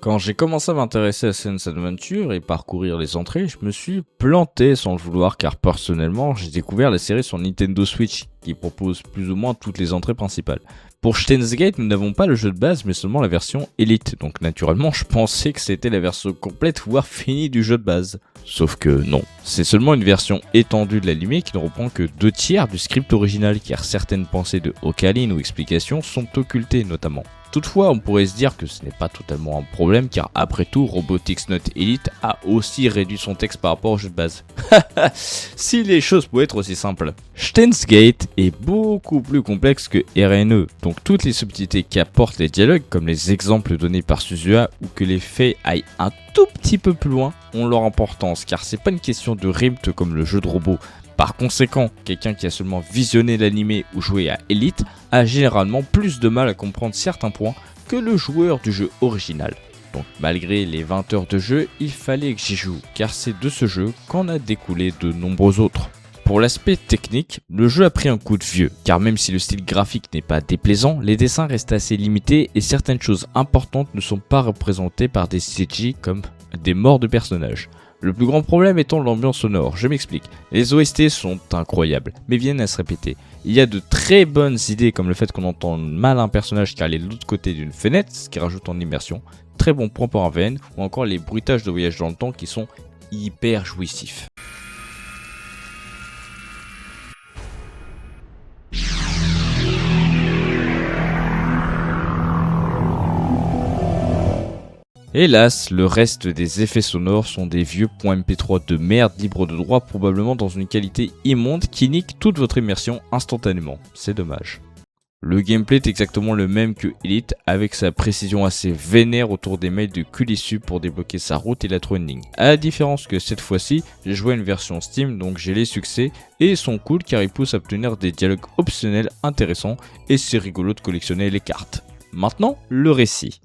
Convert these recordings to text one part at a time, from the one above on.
Quand j'ai commencé à m'intéresser à Sense Adventure et parcourir les entrées, je me suis planté sans le vouloir car personnellement j'ai découvert la série sur Nintendo Switch qui propose plus ou moins toutes les entrées principales. Pour Steins Gate, nous n'avons pas le jeu de base mais seulement la version Elite, donc naturellement je pensais que c'était la version complète voire finie du jeu de base. Sauf que non, c'est seulement une version étendue de l'anime qui ne reprend que 2/3 du script original car certaines pensées de Ocarine ou explications sont occultées notamment. Toutefois, on pourrait se dire que ce n'est pas totalement un problème car après tout, Robotics Note Elite a aussi réduit son texte par rapport au jeu de base. Si les choses pouvaient être aussi simples. Steins Gate est beaucoup plus complexe que RNE, donc toutes les subtilités qu'apportent les dialogues, comme les exemples donnés par Suzuha ou que les faits aillent un tout petit peu plus loin, ont leur importance car c'est pas une question de rythme comme le jeu de robot. Par conséquent, quelqu'un qui a seulement visionné l'anime ou joué à Elite a généralement plus de mal à comprendre certains points que le joueur du jeu original. Donc malgré les 20 heures de jeu, il fallait que j'y joue, car c'est de ce jeu qu'en a découlé de nombreux autres. Pour l'aspect technique, le jeu a pris un coup de vieux, car même si le style graphique n'est pas déplaisant, les dessins restent assez limités et certaines choses importantes ne sont pas représentées par des CG comme des morts de personnages. Le plus grand problème étant l'ambiance sonore, je m'explique. Les OST sont incroyables, mais viennent à se répéter. Il y a de très bonnes idées comme le fait qu'on entend mal un personnage car il est de l'autre côté d'une fenêtre, ce qui rajoute en immersion. Très bon point pour un VN, ou encore les bruitages de voyage dans le temps qui sont hyper jouissifs. Hélas, le reste des effets sonores sont des vieux .mp3 de merde libres de droit, probablement dans une qualité immonde qui nique toute votre immersion instantanément. C'est dommage. Le gameplay est exactement le même que Elite, avec sa précision assez vénère autour des mails de cul issus pour débloquer sa route et la trending. À la différence que cette fois-ci, j'ai joué à une version Steam, donc j'ai les succès, et ils sont cool car ils poussent à obtenir des dialogues optionnels intéressants, et c'est rigolo de collectionner les cartes. Maintenant, le récit.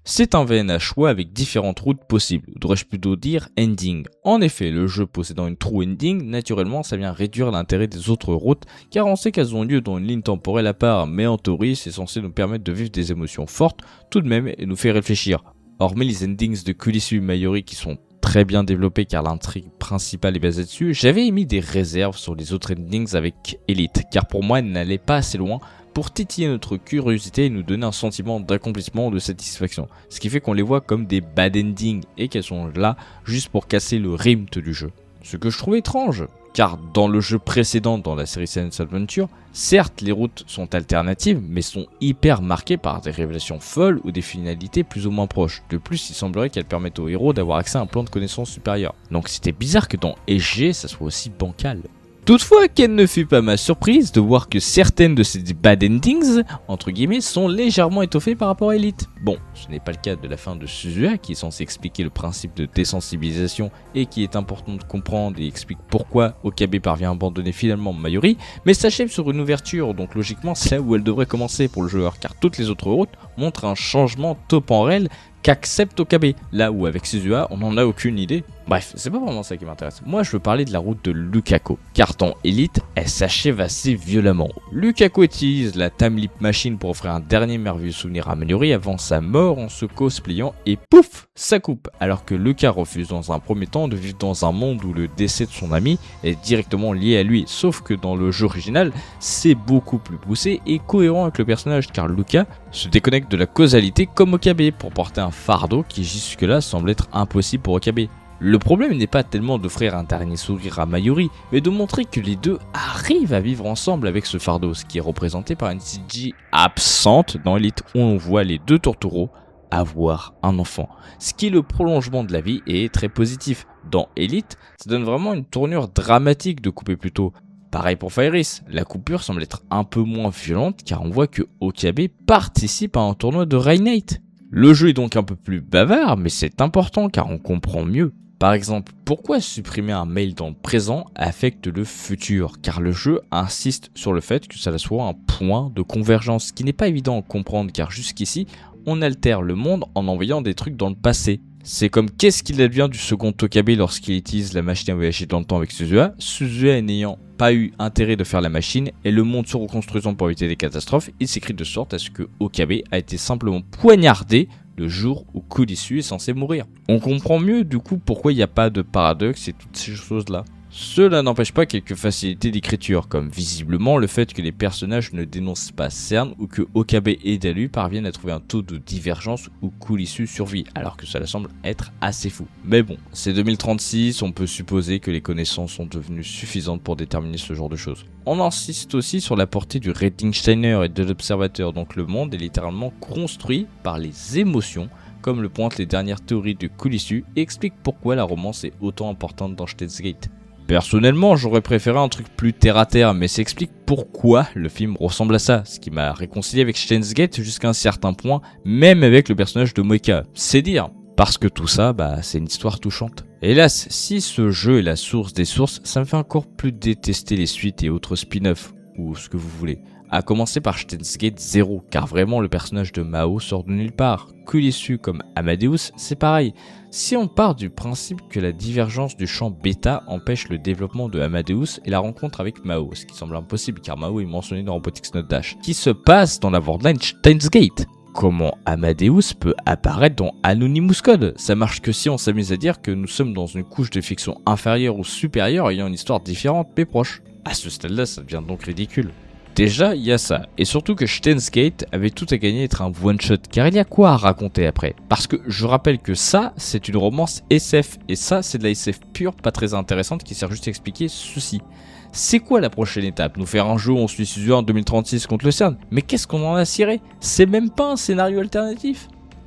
C'est un VN à choix avec différentes routes possibles, ou devrais-je plutôt dire ending. En effet, le jeu possédant une true ending, naturellement ça vient réduire l'intérêt des autres routes, car on sait qu'elles ont lieu dans une ligne temporelle à part, mais en théorie c'est censé nous permettre de vivre des émotions fortes tout de même et nous faire réfléchir. Hormis les endings de Kurisu Mayuri qui sont très bien développés car l'intrigue principale est basée dessus, j'avais émis des réserves sur les autres endings avec Elite, car pour moi elles n'allaient pas assez loin pour titiller notre curiosité et nous donner un sentiment d'accomplissement ou de satisfaction. Ce qui fait qu'on les voit comme des bad endings et qu'elles sont là juste pour casser le rythme du jeu. Ce que je trouve étrange, car dans le jeu précédent dans la série Sense Adventure, certes les routes sont alternatives mais sont hyper marquées par des révélations folles ou des finalités plus ou moins proches. De plus, il semblerait qu'elles permettent aux héros d'avoir accès à un plan de connaissances supérieur. Donc c'était bizarre que dans SG ça soit aussi bancal. Toutefois, quelle ne fut pas ma surprise de voir que certaines de ces bad endings, entre guillemets, sont légèrement étoffées par rapport à Elite. Bon, ce n'est pas le cas de la fin de Suzuha qui est censé expliquer le principe de désensibilisation et qui est important de comprendre et explique pourquoi Okabe parvient à abandonner finalement Mayuri, mais s'achève sur une ouverture, donc logiquement c'est là où elle devrait commencer pour le joueur, car toutes les autres routes montrent un changement temporel qu'accepte Okabe, là où avec Suzuha on n'en a aucune idée. Bref, c'est pas vraiment ça qui m'intéresse. Moi je veux parler de la route de Lukako, car dans Elite, elle s'achève assez violemment. Lukako utilise la Time Leap Machine pour offrir un dernier merveilleux souvenir à Mayuri avant sa mort en se cosplayant et pouf, ça coupe. Alors que Luka refuse dans un premier temps de vivre dans un monde où le décès de son ami est directement lié à lui, sauf que dans le jeu original, c'est beaucoup plus poussé et cohérent avec le personnage, car Luka se déconnecte de la causalité comme Okabe pour porter un fardeau qui jusque-là semble être impossible pour Okabe. Le problème n'est pas tellement d'offrir un dernier sourire à Mayuri, mais de montrer que les deux arrivent à vivre ensemble avec ce fardeau, ce qui est représenté par une CG absente dans Elite où on voit les deux tourtereaux avoir un enfant, ce qui est le prolongement de la vie et est très positif. Dans Elite, ça donne vraiment une tournure dramatique de couper plus tôt. Pareil pour Fairis, la coupure semble être un peu moins violente car on voit que Okabe participe à un tournoi de Rainate. Le jeu est donc un peu plus bavard, mais c'est important car on comprend mieux. Par exemple, pourquoi supprimer un mail dans le présent affecte le futur? Car le jeu insiste sur le fait que ça soit un point de convergence, ce qui n'est pas évident à comprendre car jusqu'ici, on altère le monde en envoyant des trucs dans le passé. C'est comme qu'est-ce qu'il advient du second Okabe lorsqu'il utilise la machine à voyager dans le temps avec Suzuha. Suzuha n'ayant pas eu intérêt de faire la machine et le monde se reconstruisant pour éviter des catastrophes, il s'écrit de sorte à ce que Okabe a été simplement poignardé le jour où Kulissu est censé mourir. On comprend mieux du coup pourquoi il n'y a pas de paradoxe et toutes ces choses-là. Cela n'empêche pas quelques facilités d'écriture, comme visiblement le fait que les personnages ne dénoncent pas CERN ou que Okabe et Dalu parviennent à trouver un taux de divergence où Kulissu survit, alors que cela semble être assez fou. Mais bon, c'est 2036, on peut supposer que les connaissances sont devenues suffisantes pour déterminer ce genre de choses. On insiste aussi sur la portée du Ratingsteiner et de l'Observateur, donc le monde est littéralement construit par les émotions, comme le pointent les dernières théories de Kulissu, et explique pourquoi la romance est autant importante dans Steins Gate. Personnellement, j'aurais préféré un truc plus terre-à-terre, mais ça explique pourquoi le film ressemble à ça, ce qui m'a réconcilié avec Steins Gate jusqu'à un certain point, même avec le personnage de Moeka. C'est dire, parce que tout ça, c'est une histoire touchante. Hélas, si ce jeu est la source des sources, ça me fait encore plus détester les suites et autres spin-offs, ou ce que vous voulez. À commencer par Steins Gate 0, car vraiment le personnage de Mao sort de nulle part. Kulissu comme Amadeus, c'est pareil. Si on part du principe que la divergence du champ bêta empêche le développement de Amadeus et la rencontre avec Mao, ce qui semble impossible car Mao est mentionné dans Robotics Not Dash, qui se passe dans la worldline Steins Gate. Comment Amadeus peut apparaître dans Anonymous Code? Ça marche que si on s'amuse à dire que nous sommes dans une couche de fiction inférieure ou supérieure ayant une histoire différente mais proche. À ce stade-là, ça devient donc ridicule. Déjà, il y a ça, et surtout que Steins Gate avait tout à gagner d'être un one-shot, car il y a quoi à raconter après. Parce que je rappelle que ça, c'est une romance SF, et ça, c'est de la SF pure, pas très intéressante, qui sert juste à expliquer ceci. C'est quoi la prochaine étape? Nous faire un jeu où on suit Suzu en 2036 contre le CERN? Mais qu'est-ce qu'on en a ciré? C'est même pas un scénario alternatif.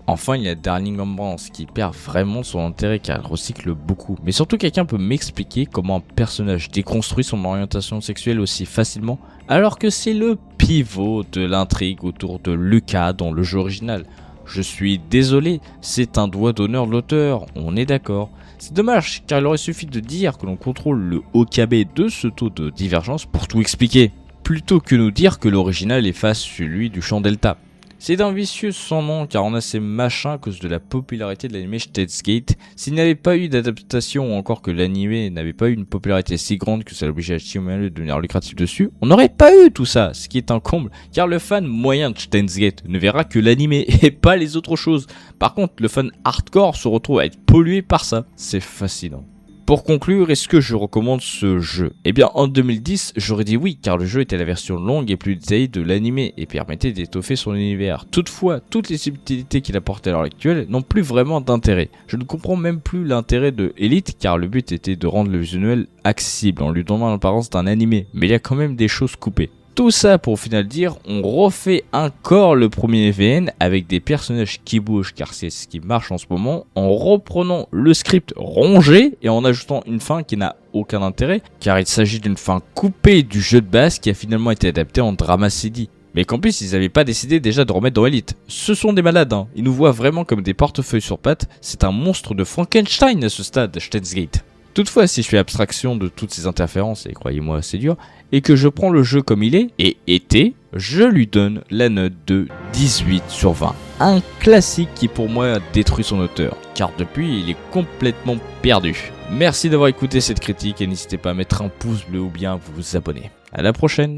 Enfin, il y a Darling Ambrose qui perd vraiment son intérêt car elle recycle beaucoup. Mais surtout, quelqu'un peut m'expliquer comment un personnage déconstruit son orientation sexuelle aussi facilement alors que c'est le pivot de l'intrigue autour de Lucas dans le jeu original. Je suis désolé, c'est un doigt d'honneur de l'auteur, on est d'accord. C'est dommage car il aurait suffi de dire que l'on contrôle le Okabe de ce taux de divergence pour tout expliquer, plutôt que nous dire que l'original efface celui du champ delta. C'est un vicieux sans nom car on a ces machins à cause de la popularité de l'anime Steins Gate. S'il n'y avait pas eu d'adaptation ou encore que l'anime n'avait pas eu une popularité si grande que ça l'obligeait à Chimamanda de devenir lucratif dessus, on n'aurait pas eu tout ça, ce qui est un comble car le fan moyen de Steins Gate ne verra que l'anime et pas les autres choses. Par contre, le fan hardcore se retrouve à être pollué par ça. C'est fascinant. Pour conclure, est-ce que je recommande ce jeu? Eh bien, en 2010, j'aurais dit oui, car le jeu était la version longue et plus détaillée de l'anime et permettait d'étoffer son univers. Toutefois, toutes les subtilités qu'il apportait à l'heure actuelle n'ont plus vraiment d'intérêt. Je ne comprends même plus l'intérêt de Elite, car le but était de rendre le visuel accessible en lui donnant l'apparence d'un anime, mais il y a quand même des choses coupées. Tout ça pour au final dire, on refait encore le premier VN avec des personnages qui bougent car c'est ce qui marche en ce moment, en reprenant le script rongé et en ajoutant une fin qui n'a aucun intérêt car il s'agit d'une fin coupée du jeu de base qui a finalement été adapté en drama CD. Mais qu'en plus ils n'avaient pas décidé déjà de remettre dans Elite. Ce sont des malades, hein. Ils nous voient vraiment comme des portefeuilles sur pattes, c'est un monstre de Frankenstein à ce stade, Steins Gate. Toutefois, si je fais abstraction de toutes ces interférences, et croyez-moi c'est dur, et que je prends le jeu comme il est, et était, je lui donne la note de 18 sur 20. Un classique qui pour moi a détruit son auteur, car depuis il est complètement perdu. Merci d'avoir écouté cette critique et n'hésitez pas à mettre un pouce bleu ou bien à vous abonner. À la prochaine.